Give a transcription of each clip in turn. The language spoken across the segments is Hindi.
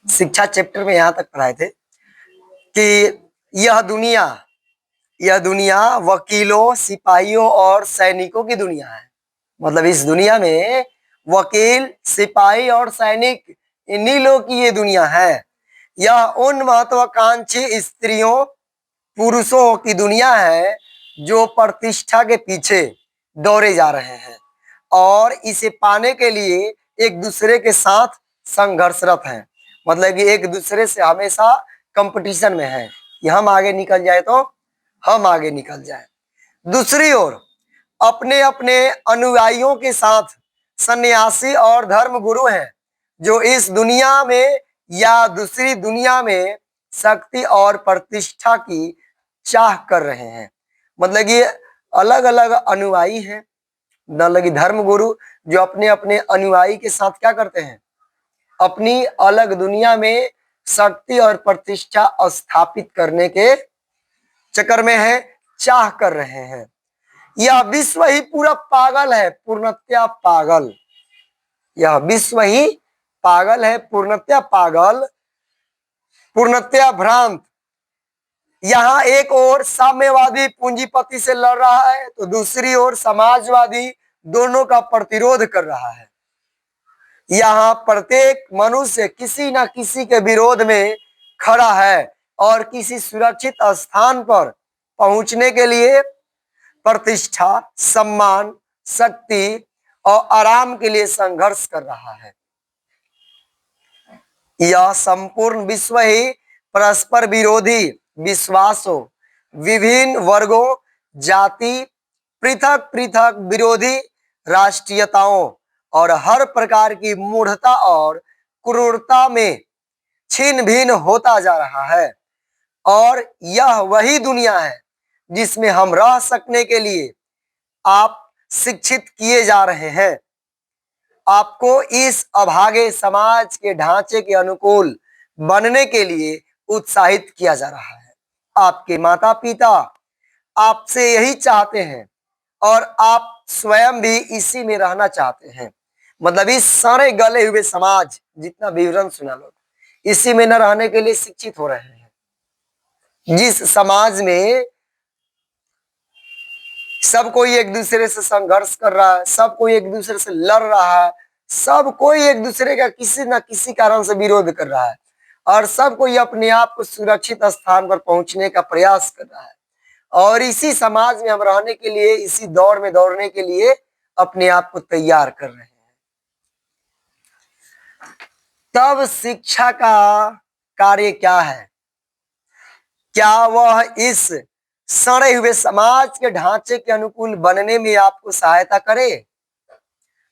शिक्षा चैप्टर में यहाँ तक पढ़ाए थे कि यह दुनिया वकीलों, सिपाहियों और सैनिकों की दुनिया है। मतलब इस दुनिया में वकील, सिपाही और सैनिक, इन्हीं लोग की ये दुनिया है। यह उन महत्वाकांक्षी स्त्रियों, पुरुषों की दुनिया है जो प्रतिष्ठा के पीछे दौड़े जा रहे हैं और इसे पाने के लिए एक दूसरे के साथ संघर्षरत हैं। मतलब कि एक दूसरे से हमेशा कंपटीशन में है कि हम आगे निकल जाए तो हम आगे निकल जाए। दूसरी ओर अपने अपने अनुयायियों के साथ सन्यासी और धर्म गुरु हैं जो इस दुनिया में या दूसरी दुनिया में शक्ति और प्रतिष्ठा की चाह कर रहे हैं। मतलब ये अलग अलग अनुयायी हैं। मतलब धर्म गुरु जो अपने अपने अनुयायी के साथ क्या करते हैं, अपनी अलग दुनिया में शक्ति और प्रतिष्ठा स्थापित करने के चक्कर में है, चाह कर रहे हैं। यह विश्व ही पूरा पागल है, पूर्णतया पागल। यह विश्व ही पागल है, पूर्णतया पागल, पूर्णतया भ्रांत। यहाँ एक ओर साम्यवादी पूंजीपति से लड़ रहा है तो दूसरी ओर समाजवादी दोनों का प्रतिरोध कर रहा है। यहाँ प्रत्येक मनुष्य किसी न किसी के विरोध में खड़ा है और किसी सुरक्षित स्थान पर पहुंचने के लिए प्रतिष्ठा, सम्मान, शक्ति और आराम के लिए संघर्ष कर रहा है। यह संपूर्ण विश्व ही परस्पर विरोधी विश्वासों, विभिन्न वर्गों, जाति, पृथक पृथक विरोधी राष्ट्रीयताओं और हर प्रकार की मूढ़ता और क्रूरता में छिन्न भिन्न होता जा रहा है। और यह वही दुनिया है जिसमें हम रह सकने के लिए आप शिक्षित किए जा रहे हैं। आपको इस अभागे समाज के ढांचे के अनुकूल बनने के लिए उत्साहित किया जा रहा है। आपके माता पिता आपसे यही चाहते हैं और आप स्वयं भी इसी में रहना चाहते हैं। मतलब इस सारे गले हुए समाज, जितना विवरण सुना लो, इसी में न रहने के लिए शिक्षित हो रहे हैं। जिस समाज में सब कोई एक दूसरे से संघर्ष कर रहा है, सब कोई एक दूसरे से लड़ रहा है, सब कोई एक दूसरे का किसी न किसी कारण से विरोध कर रहा है और सब कोई अपने आप को सुरक्षित स्थान पर पहुंचने का प्रयास कर रहा है और इसी समाज में हम रहने के लिए, इसी दौर में दौड़ने के लिए अपने आप को तैयार कर रहे हैं। तब शिक्षा का कार्य क्या है? क्या वह इस सड़े हुए समाज के ढांचे के अनुकूल बनने में आपको सहायता करे?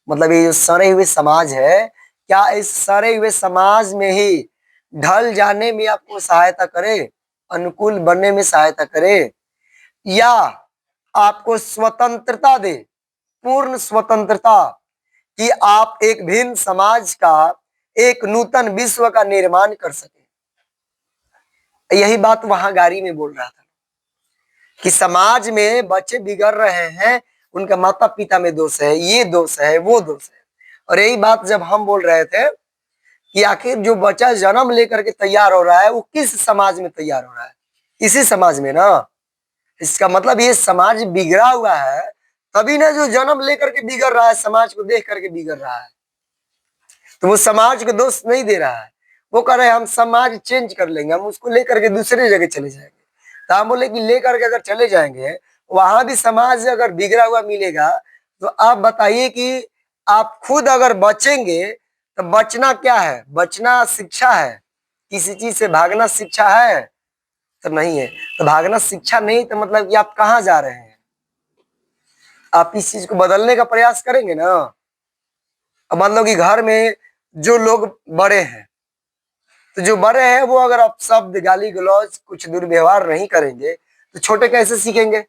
मतलब ये जो सड़े हुए समाज है, क्या इस सड़े हुए समाज में ही ढल जाने में आपको सहायता करे, अनुकूल बनने में सहायता करे, या आपको स्वतंत्रता दे, पूर्ण स्वतंत्रता, कि आप एक भिन्न समाज का, एक नूतन विश्व का निर्माण कर सके? यही बात वहां गाड़ी में बोल रहा था कि समाज में बच्चे बिगड़ रहे हैं, उनका माता पिता में दोष है, ये दोष है, वो दोष है। और यही बात जब हम बोल रहे थे कि आखिर जो बच्चा जन्म लेकर के तैयार हो रहा है वो किस समाज में तैयार हो रहा है? इसी समाज में ना। इसका मतलब ये समाज बिगड़ा हुआ है, तभी ना जो जन्म लेकर के बिगड़ रहा है, समाज को देख करके बिगड़ रहा है। तो वो समाज को दोष नहीं दे रहा है, वो कह रहे हैं हम समाज चेंज कर लेंगे, हम उसको लेकर के दूसरे जगह चले जाएंगे। तो हम बोले कि लेकर के अगर चले जाएंगे, वहां भी समाज अगर बिगड़ा हुआ मिलेगा, तो आप बताइए कि आप खुद अगर बचेंगे तो बचना क्या है? बचना शिक्षा है? किसी चीज से भागना शिक्षा है? तो नहीं है। तो भागना शिक्षा नहीं, तो मतलब कि आप कहाँ जा रहे हैं? आप इस चीज को बदलने का प्रयास करेंगे ना। अब मान लो कि घर में जो लोग बड़े हैं, तो जो बड़े हैं वो अगर आप शब्द, गाली गलौज, कुछ दुर्व्यवहार नहीं करेंगे तो छोटे कैसे सीखेंगे?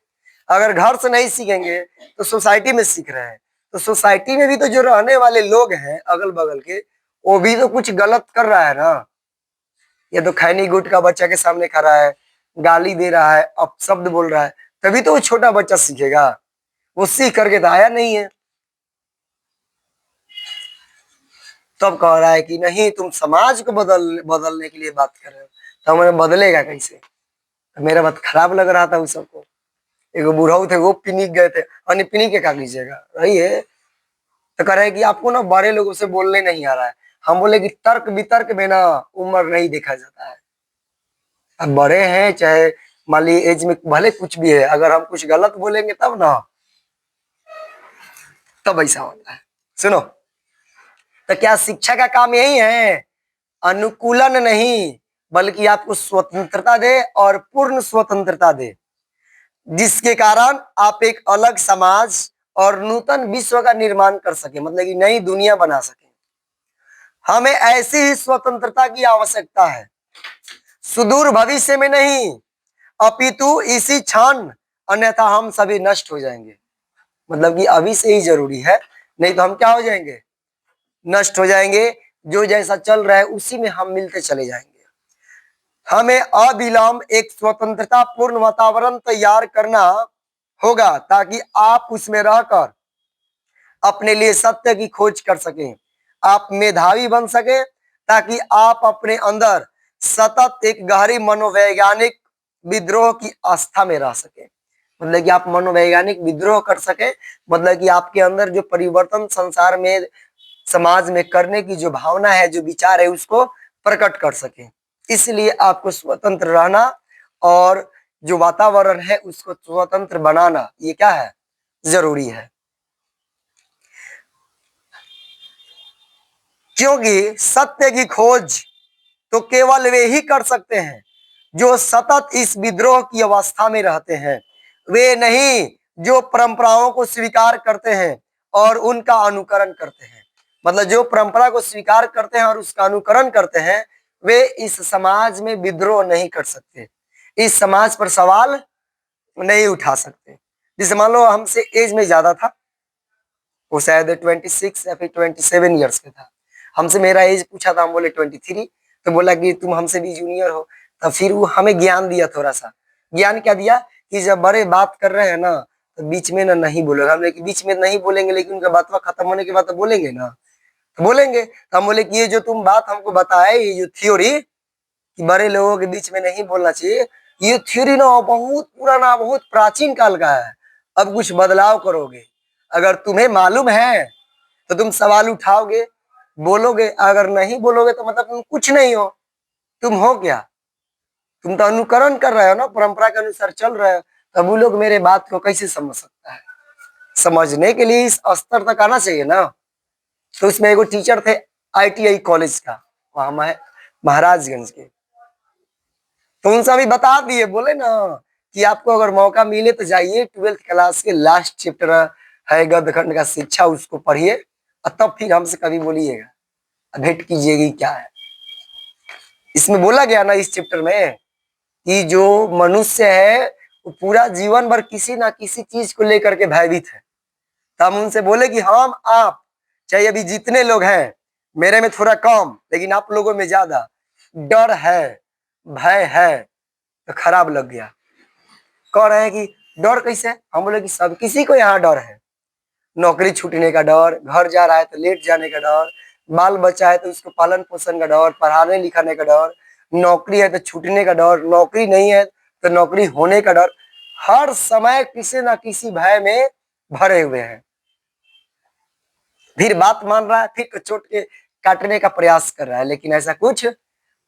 अगर घर से नहीं सीखेंगे तो सोसाइटी में सीख रहे हैं। तो सोसाइटी में भी तो जो रहने वाले लोग हैं अगल बगल के, वो भी तो कुछ गलत कर रहा है ना। या तो खैनी गुटका बच्चा के सामने खड़ा है, गाली दे रहा है, अपशब्द बोल रहा है, तभी तो वो छोटा बच्चा सीखेगा। वो सीख करके तो आया नहीं है। तब कह रहा है कि नहीं, तुम समाज को बदलने के लिए बात कर रहे हो, तो हमें बदलेगा कैसे? तो मेरा बात खराब लग रहा था उस सबको। एगो बुढ़ऊ थे, वो पिनिक गए थे, अन्य पिनिक के क्या कीजिएगा, रही है। तो कह रहे हैं कि आपको ना बड़े लोगों से बोलने नहीं आ रहा है। हम बोले कि तर्क वितर्क में ना उम्र नहीं देखा जाता है। अब बड़े हैं, चाहे मान ली एज में भले कुछ भी है, अगर हम कुछ गलत बोलेंगे तब ना, तब ऐसा होता है। सुनो, तो क्या शिक्षा का काम यही है? अनुकूलन नहीं, बल्कि आपको स्वतंत्रता दे और पूर्ण स्वतंत्रता दे, जिसके कारण आप एक अलग समाज और नूतन विश्व का निर्माण कर सके, मतलब कि नई दुनिया बना सके। हमें ऐसी ही स्वतंत्रता की आवश्यकता है, सुदूर भविष्य में नहीं, अपितु इसी क्षण, अन्यथा हम सभी नष्ट हो जाएंगे। मतलब कि अभी से ही जरूरी है, नहीं तो हम क्या हो जाएंगे? नष्ट हो जाएंगे। जो जैसा चल रहा है उसी में हम मिलते चले जाएंगे। हमें अविलंब एक स्वतंत्रता पूर्ण वातावरण तैयार करना होगा, ताकि आप उसमें रहकर अपने लिए सत्य की खोज कर सकें, आप मेधावी बन सके, ताकि आप अपने अंदर सतत एक गहरी मनोवैज्ञानिक विद्रोह की आस्था में रह सके। मतलब कि आप मनोवैज्ञानिक विद्रोह कर सके, मतलब कि आपके अंदर जो परिवर्तन संसार में समाज में करने की जो भावना है, जो विचार है, उसको प्रकट कर सके। इसलिए आपको स्वतंत्र रहना और जो वातावरण है उसको स्वतंत्र बनाना, ये क्या है? जरूरी है। क्योंकि सत्य की खोज तो केवल वे ही कर सकते हैं जो सतत इस विद्रोह की अवस्था में रहते हैं, वे नहीं जो परंपराओं को स्वीकार करते हैं और उनका अनुकरण करते हैं। मतलब जो परंपरा को स्वीकार करते हैं और उसका अनुकरण करते हैं, वे इस समाज में विद्रोह नहीं कर सकते, इस समाज पर सवाल नहीं उठा सकते। जैसे मान लो हमसे एज में ज्यादा था, वो शायद 26 या फिर 27 ईयर्स का था। हमसे मेरा एज पूछा था, हम बोले 23। तो बोला कि तुम हमसे भी जूनियर हो। तो फिर वो हमें ज्ञान दिया, थोड़ा सा ज्ञान क्या दिया कि जब बड़े बात कर रहे हैं ना, तो बीच में ना नहीं बोलेगा। हम लेकिन बीच में नहीं बोलेंगे, लेकिन उनका बात खत्म होने के बाद तो बोलेंगे ना, तो बोलेंगे। तो हम बोले कि ये जो तुम बात हमको बताए, ये जो थ्योरी कि बड़े लोगों के बीच में नहीं बोलना चाहिए, ये थ्योरी ना बहुत पुराना, बहुत प्राचीन काल का है। अब कुछ बदलाव करोगे, अगर तुम्हें मालूम है तो तुम सवाल उठाओगे, बोलोगे। अगर नहीं बोलोगे तो मतलब तुम कुछ नहीं हो। तुम हो क्या? तुम तो अनुकरण कर रहे हो ना, परंपरा के अनुसार चल रहे हो। तब वो लोग मेरे बात को कैसे समझ सकता है? समझने के लिए इस स्तर तक आना चाहिए ना। तो इसमें एगो टीचर थे ITI कॉलेज का, वहां महाराजगंज के। तो उनसे अभी बता दिए, बोले ना कि आपको अगर मौका मिले तो जाइए, 12th क्लास के लास्ट चैप्टर है गद्यखंड का शिक्षा, उसको पढ़िए और तब फिर हमसे कभी बोलिएगा, भेंट कीजिएगी क्या है। इसमें बोला गया ना इस चैप्टर में कि जो मनुष्य है वो पूरा जीवन भर किसी ना किसी चीज को लेकर के भयभीत है। तो हम उनसे बोले कि हम आप चाहे अभी जितने लोग हैं, मेरे में थोड़ा कम लेकिन आप लोगों में ज्यादा डर है, भय है। तो खराब लग गया। कह रहे हैं कि डर कैसे? हम बोले कि सब किसी को यहाँ डर है। नौकरी छूटने का डर, घर जा रहा है तो लेट जाने का डर, बाल बच्चा है तो उसको पालन पोषण का डर, पढ़ाने लिखाने का डर, नौकरी है तो छूटने का डर, नौकरी नहीं है तो नौकरी होने का डर। हर समय किसी ना किसी भय में भरे हुए हैं। फिर बात मान रहा है, फिर चोट के काटने का प्रयास कर रहा है, लेकिन ऐसा कुछ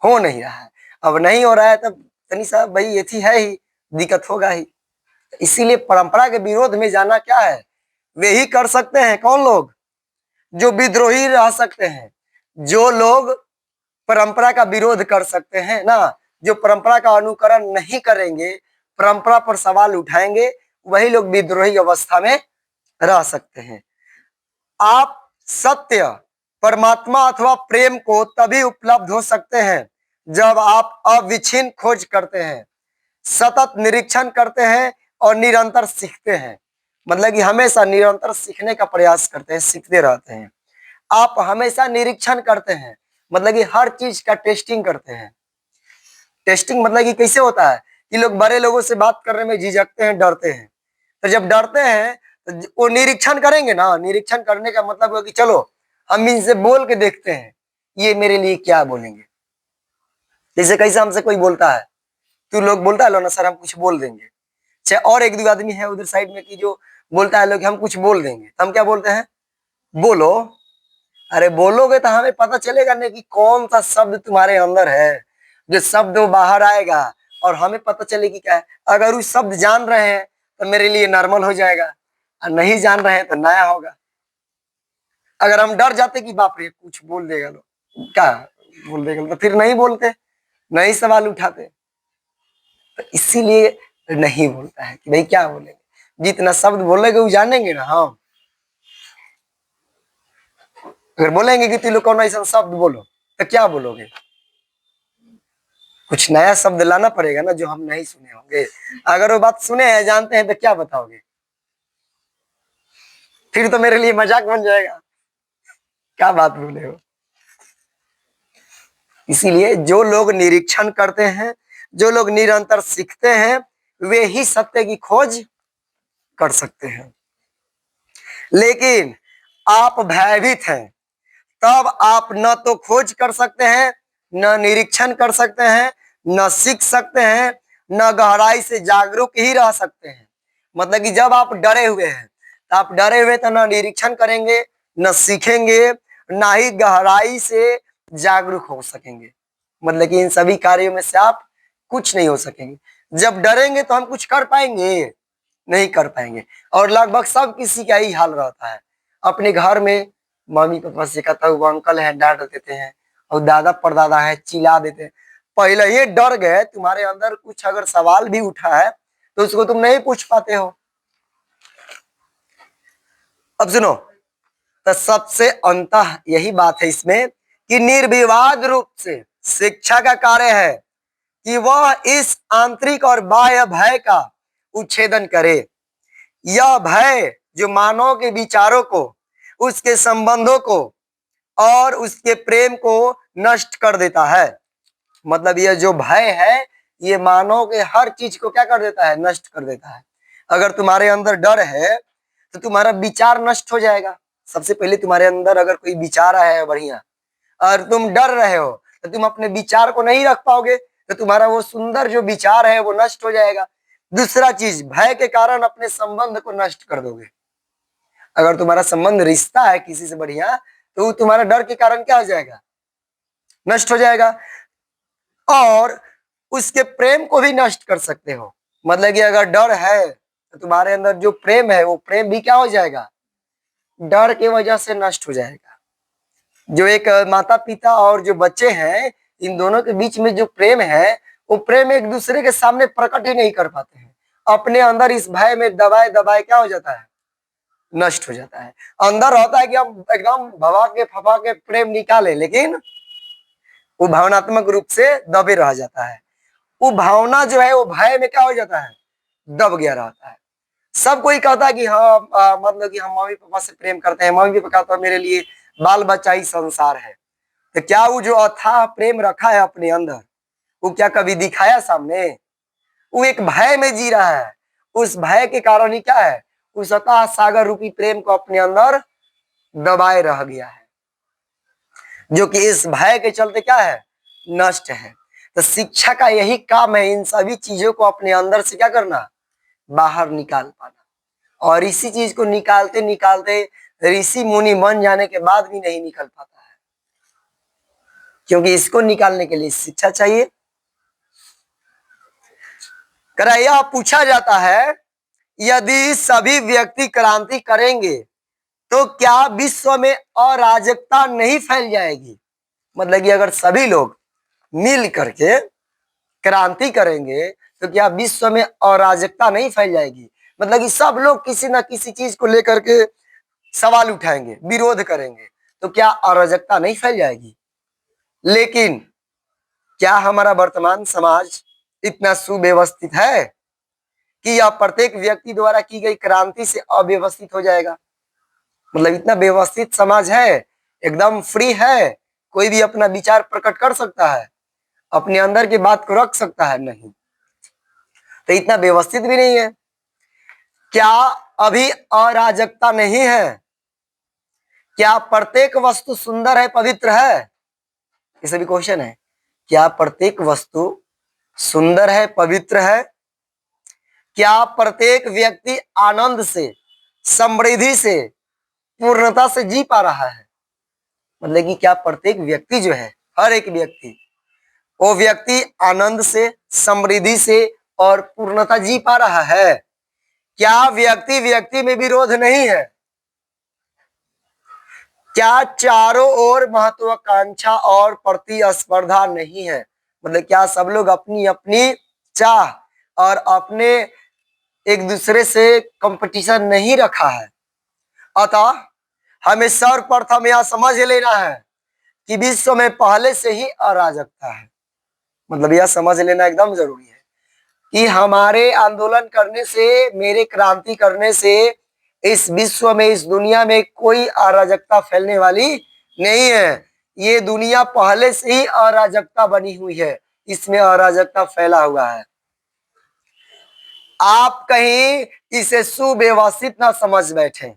हो नहीं रहा है। अब नहीं हो रहा है तब तनी सा भाई ये थी है ही, दिक्कत होगा ही। इसीलिए परंपरा के विरोध में जाना क्या है? वे ही कर सकते हैं। कौन लोग? जो विद्रोही रह सकते हैं, जो लोग परंपरा का विरोध कर सकते हैं ना, जो परंपरा का अनुकरण नहीं करेंगे, परंपरा पर सवाल उठाएंगे, वही लोग विद्रोही अवस्था में रह सकते हैं। आप सत्य, परमात्मा अथवा प्रेम को तभी उपलब्ध हो सकते हैं जब आप अविच्छिन्न खोज करते हैं, सतत निरीक्षण करते हैं और निरंतर सीखते हैं। मतलब कि हमेशा निरंतर सीखने का प्रयास करते हैं, सीखते रहते हैं। आप हमेशा निरीक्षण करते हैं, मतलब कि हर चीज का टेस्टिंग करते हैं। टेस्टिंग मतलब कि कैसे होता है कि लोग बड़े लोगों से बात करने में झिझकते हैं, डरते हैं। तो जब डरते हैं तो वो निरीक्षण करेंगे ना, निरीक्षण करने का मतलब है कि चलो हम इनसे बोल के देखते हैं ये मेरे लिए क्या बोलेंगे। जैसे कैसे हमसे कोई बोलता है, तू लोग बोलता है लो ना सर हम कुछ बोल देंगे, चाहे और एक दो आदमी है उधर साइड में कि जो बोलता है लोग हम कुछ बोल देंगे, तो हम क्या बोलते हैं, बोलो। अरे बोलोगे तो हमें पता चलेगा नहीं कि कौन सा शब्द तुम्हारे अंदर है, जो शब्द वो बाहर आएगा और हमें पता चलेगी क्या है। अगर उस शब्द जान रहे हैं तो मेरे लिए नॉर्मल हो जाएगा, और नहीं जान रहे हैं तो नया होगा। अगर हम डर जाते कि बाप रे कुछ बोल देगा लोग, क्या बोल देगा, तो फिर नहीं बोलते, नहीं सवाल उठाते। तो इसीलिए नहीं बोलता है कि भाई क्या बोलेंगे, जितना शब्द बोलेंगे वो जानेंगे ना हम। अगर बोलेंगे कि तुम लोग कौन ऐसा शब्द बोलो, तो क्या बोलोगे, कुछ नया शब्द लाना पड़ेगा ना जो हम नहीं सुने होंगे। अगर वो बात सुने हैं जानते हैं तो क्या बताओगे, फिर तो मेरे लिए मजाक बन जाएगा, क्या बात बोले हो। इसीलिए जो लोग निरीक्षण करते हैं, जो लोग निरंतर सीखते हैं, वे ही सत्य की खोज कर सकते हैं। लेकिन आप भयभीत हैं, तब आप न तो खोज कर सकते हैं, न निरीक्षण कर सकते हैं, न सीख सकते हैं, न गहराई से जागरूक ही रह सकते हैं। मतलब कि जब आप डरे हुए हैं तो आप डरे हुए तो न निरीक्षण करेंगे, न सीखेंगे, न ही गहराई से जागरूक हो सकेंगे। मतलब कि इन सभी कार्यों में से आप कुछ नहीं हो सकेंगे। जब डरेंगे तो हम कुछ कर पाएंगे, नहीं कर पाएंगे। और लगभग सब किसी का ही हाल रहता है। अपने घर में मम्मी पापा से कहता हुआ अंकल है डांट देते हैं, और दादा परदादा है चिल्ला देते हैं। पहले ये डर गए, तुम्हारे अंदर कुछ अगर सवाल भी उठा है तो उसको तुम नहीं पूछ पाते हो। अब सुनो, तो सबसे अंतः यही बात है इसमें कि निर्विवाद रूप से शिक्षा का कार्य है कि वह इस आंतरिक और बाह्य भय का उच्छेदन करे। यह भय जो मानव के विचारों को, उसके संबंधों को और उसके प्रेम को नष्ट कर देता है। मतलब यह जो भय है ये मानव के हर चीज को क्या कर देता है, नष्ट कर देता है। अगर तुम्हारे अंदर डर है तो तुम्हारा विचार नष्ट हो जाएगा। सबसे पहले तुम्हारे अंदर अगर कोई विचार है बढ़िया और तुम डर रहे हो तो तुम अपने विचार को नहीं रख पाओगे, तो तुम्हारा वो सुंदर जो विचार है वो नष्ट हो जाएगा। दूसरा चीज, भय के कारण अपने संबंध को नष्ट कर दोगे। अगर तुम्हारा संबंध रिश्ता है किसी से बढ़िया तो तुम्हारा डर के कारण क्या हो जाएगा, नष्ट हो जाएगा। और उसके प्रेम को भी नष्ट कर सकते हो। मतलब कि अगर डर है तो तुम्हारे अंदर जो प्रेम है वो प्रेम भी क्या हो जाएगा, डर की वजह से नष्ट हो जाएगा। जो एक माता पिता और जो बच्चे हैं इन दोनों के बीच में जो प्रेम है वो प्रेम एक दूसरे के सामने प्रकट ही नहीं कर पाते हैं। अपने अंदर इस भय में दबाए दबाए क्या हो जाता है, नष्ट हो जाता है। अंदर होता है कि हम एकदम भवा के फपा के प्रेम निकाले, लेकिन वो भावनात्मक रूप से दबे रह जाता है। वो भावना जो है वो भय में क्या हो जाता है, दब गया रहता है। सब कोई कहता है कि हाँ मतलब कि हम मम्मी पापा से प्रेम करते हैं, मम्मी पापा कहता है मेरे लिए बाल बच्चा ही संसार है। तो क्या वो जो अथाह प्रेम रखा है अपने अंदर वो क्या कभी दिखाया सामने, वो एक भय में जी रहा है। उस भय के कारण ही क्या है, उस अथाह सागर रूपी प्रेम को अपने अंदर दबाए रह गया है, जो कि इस भय के चलते क्या है, नष्ट है। तो शिक्षा का यही काम है, इन सभी चीजों को अपने अंदर से क्या करना, बाहर निकाल पाना। और इसी चीज को निकालते निकालते ऋषि मुनि बन जाने के बाद भी नहीं निकल पाता है, क्योंकि इसको निकालने के लिए शिक्षा चाहिए। यह पूछा जाता है यदि सभी व्यक्ति क्रांति करेंगे तो क्या विश्व में अराजकता नहीं फैल जाएगी। मतलब कि अगर सभी लोग मिल करके क्रांति करेंगे तो क्या विश्व में अराजकता नहीं फैल जाएगी। मतलब कि सब लोग किसी ना किसी चीज को लेकर के सवाल उठाएंगे, विरोध करेंगे, तो क्या अराजकता नहीं फैल जाएगी। लेकिन क्या हमारा वर्तमान समाज इतना सुव्यवस्थित है कि यह प्रत्येक व्यक्ति द्वारा की गई क्रांति से अव्यवस्थित हो जाएगा। मतलब इतना व्यवस्थित समाज है, एकदम फ्री है, कोई भी अपना विचार प्रकट कर सकता है, अपने अंदर की बात को रख सकता है, नहीं। तो इतना व्यवस्थित भी नहीं है। क्या अभी अराजकता नहीं है, क्या प्रत्येक वस्तु सुंदर है, पवित्र है? ये सभी क्वेश्चन है। क्या प्रत्येक वस्तु सुंदर है, पवित्र है? क्या प्रत्येक व्यक्ति आनंद से, समृद्धि से, पूर्णता से जी पा रहा है? मतलब कि क्या प्रत्येक व्यक्ति जो है, हर एक व्यक्ति, वो व्यक्ति आनंद से, समृद्धि से और पूर्णता जी पा रहा है? क्या व्यक्ति व्यक्ति में विरोध नहीं है? क्या चारों ओर महत्वाकांक्षा और प्रतिस्पर्धा नहीं है? मतलब क्या सब लोग अपनी अपनी चाह और अपने एक दूसरे से कंपटीशन नहीं रखा है? अतः हमें सर्वप्रथम यह समझ लेना है कि विश्व में पहले से ही अराजकता है। मतलब यह समझ लेना एकदम जरूरी है कि हमारे आंदोलन करने से, मेरे क्रांति करने से इस विश्व में, इस दुनिया में कोई अराजकता फैलने वाली नहीं है। ये दुनिया पहले से ही अराजकता बनी हुई है, इसमें अराजकता फैला हुआ है। आप कहीं इसे सुव्यवस्थित ना समझ बैठे,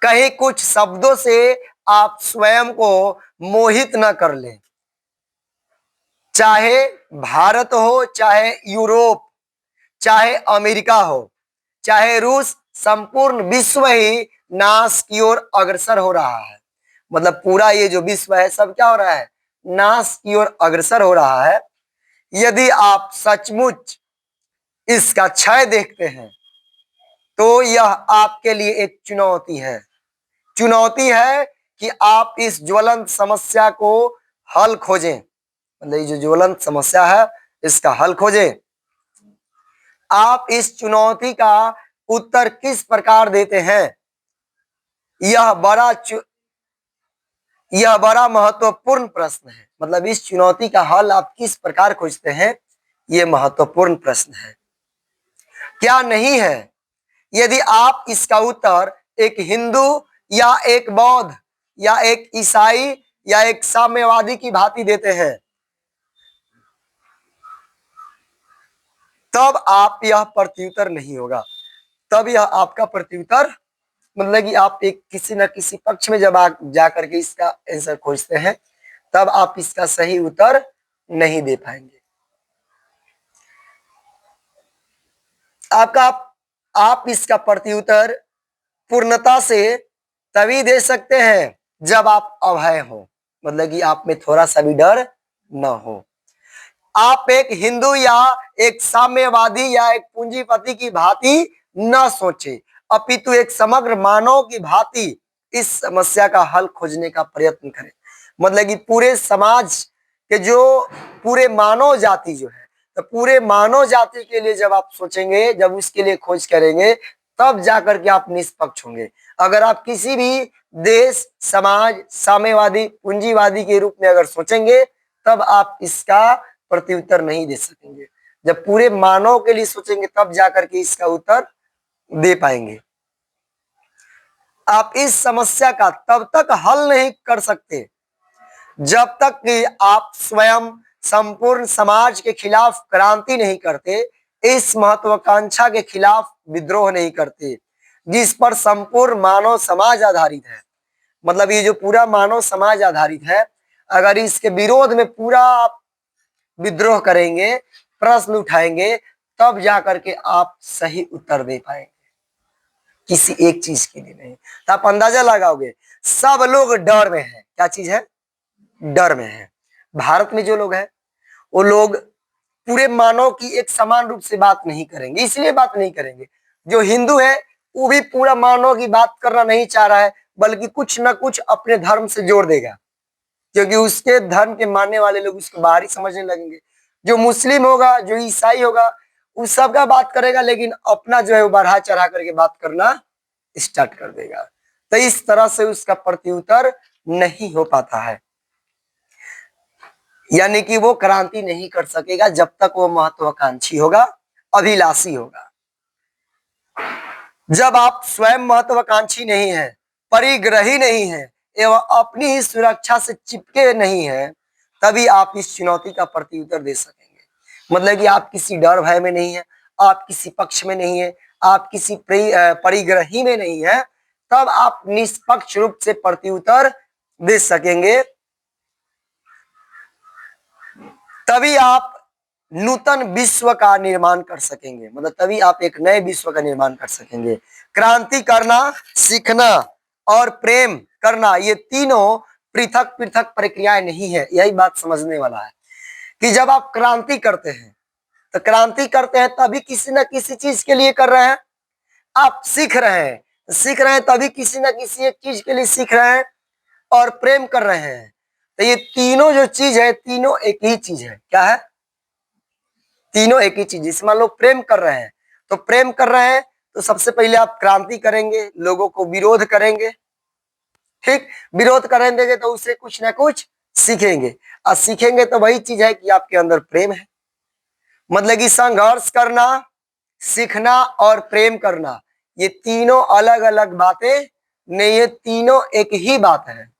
कहीं कुछ शब्दों से आप स्वयं को मोहित ना कर लें। चाहे भारत हो, चाहे यूरोप, चाहे अमेरिका हो, चाहे रूस, संपूर्ण विश्व ही नाश की ओर अग्रसर हो रहा है। मतलब पूरा ये जो विश्व है सब क्या हो रहा है? नाश की ओर अग्रसर हो रहा है। यदि आप सचमुच इसका क्षय देखते हैं तो यह आपके लिए एक चुनौती है। चुनौती है कि आप इस ज्वलंत समस्या को हल खोजें। मतलब ये जो ज्वलंत समस्या है इसका हल खोजें। आप इस चुनौती का उत्तर किस प्रकार देते हैं? यह बड़ा महत्वपूर्ण प्रश्न है। मतलब इस चुनौती का हल आप किस प्रकार खोजते हैं, यह महत्वपूर्ण प्रश्न है, क्या नहीं है? यदि आप इसका उत्तर एक हिंदू या एक बौद्ध या एक ईसाई या एक साम्यवादी की भांति देते हैं, तब आप यह प्रत्युत्तर नहीं होगा। तब यह आपका प्रत्युत्तर, मतलब कि आप एक किसी न किसी पक्ष में जब आप जाकर के इसका आंसर खोजते हैं तब आप इसका सही उत्तर नहीं दे पाएंगे। आप इसका प्रत्युत्तर पूर्णता से तभी दे सकते हैं जब आप अभय हो। मतलब कि आप में थोड़ा सा भी डर न हो। आप एक हिंदू या एक साम्यवादी या एक पूंजीपति की भांति न सोचे, अपितु एक समग्र मानव की भांति इस समस्या का हल खोजने का प्रयत्न करें। मतलब कि पूरे समाज के जो पूरे मानव जाति जो है, तो पूरे मानव जाति के लिए जब आप सोचेंगे, जब उसके लिए खोज करेंगे, तब जाकर के आप निष्पक्ष होंगे। अगर आप किसी भी देश, समाज, साम्यवादी, पूंजीवादी के रूप में अगर सोचेंगे तब आप इसका प्रत्युत्तर नहीं दे सकेंगे। जब पूरे मानव के लिए सोचेंगे तब जाकर के इसका उत्तर दे पाएंगे। आप इस समस्या का तब तक हल नहीं कर सकते जब तक कि आप स्वयं संपूर्ण समाज के खिलाफ क्रांति नहीं करते, इस महत्वाकांक्षा के खिलाफ विद्रोह नहीं करते जिस पर संपूर्ण मानव समाज आधारित है। मतलब ये जो पूरा मानव समाज आधारित है, अगर इसके विरोध में पूरा आप विद्रोह करेंगे, प्रश्न उठाएंगे, तब जाकर के आप सही उत्तर दे पाएंगे, किसी एक चीज के लिए नहीं। तो आप अंदाजा लगाओगे सब लोग डर में है। क्या चीज है? डर में है। भारत में जो लोग हैं वो लोग पूरे मानव की एक समान रूप से बात नहीं करेंगे। इसलिए बात नहीं करेंगे, जो हिंदू है वो भी पूरा मानव की बात करना नहीं चाह रहा है, बल्कि कुछ ना कुछ अपने धर्म से जोड़ देगा, क्योंकि उसके धर्म के मानने वाले लोग उसको बाहरी समझने लगेंगे। जो मुस्लिम होगा, जो ईसाई होगा, उस सब का बात करेगा, लेकिन अपना जो है वो बढ़ा चढ़ा करके बात करना स्टार्ट कर देगा। तो इस तरह से उसका प्रत्युत्तर नहीं हो पाता है, यानी कि वो क्रांति नहीं कर सकेगा जब तक वो महत्वाकांक्षी होगा, अभिलाषी होगा। जब आप स्वयं महत्वाकांक्षी नहीं है, परिग्रही नहीं है एवं अपनी ही सुरक्षा से चिपके नहीं है, तभी आप इस चुनौती का प्रत्युत्तर दे सकेंगे। मतलब कि आप किसी डर भय में नहीं है, आप किसी पक्ष में नहीं है, आप किसी परिग्रही में नहीं है, तब आप निष्पक्ष रूप से प्रत्युत्तर दे सकेंगे, तभी आप नूतन विश्व का निर्माण कर सकेंगे, मतलब तभी आप एक नए विश्व का निर्माण कर सकेंगे। क्रांति करना, सीखना और प्रेम करना, ये तीनों पृथक पृथक प्रक्रियाएं नहीं है। यही बात समझने वाला है कि जब आप क्रांति करते हैं तो क्रांति करते हैं तभी किसी न किसी चीज के लिए कर रहे हैं। आप सीख रहे हैं, सीख रहे हैं तभी किसी न किसी एक चीज के लिए सीख रहे हैं। और प्रेम कर रहे हैं, तो ये तीनों जो चीज है, तीनों एक ही चीज है। क्या है? तीनों एक ही चीज। जैसे मान लो प्रेम कर रहे हैं, तो प्रेम कर रहे हैं तो सबसे पहले आप क्रांति करेंगे, लोगों को विरोध करेंगे, ठीक। विरोध करेंगे तो उससे कुछ ना कुछ सीखेंगे, और सीखेंगे तो वही चीज है कि आपके अंदर प्रेम है। मतलब कि संघर्ष करना, सीखना और प्रेम करना, ये तीनों अलग अलग बातें नहीं, ये तीनों एक ही बात है।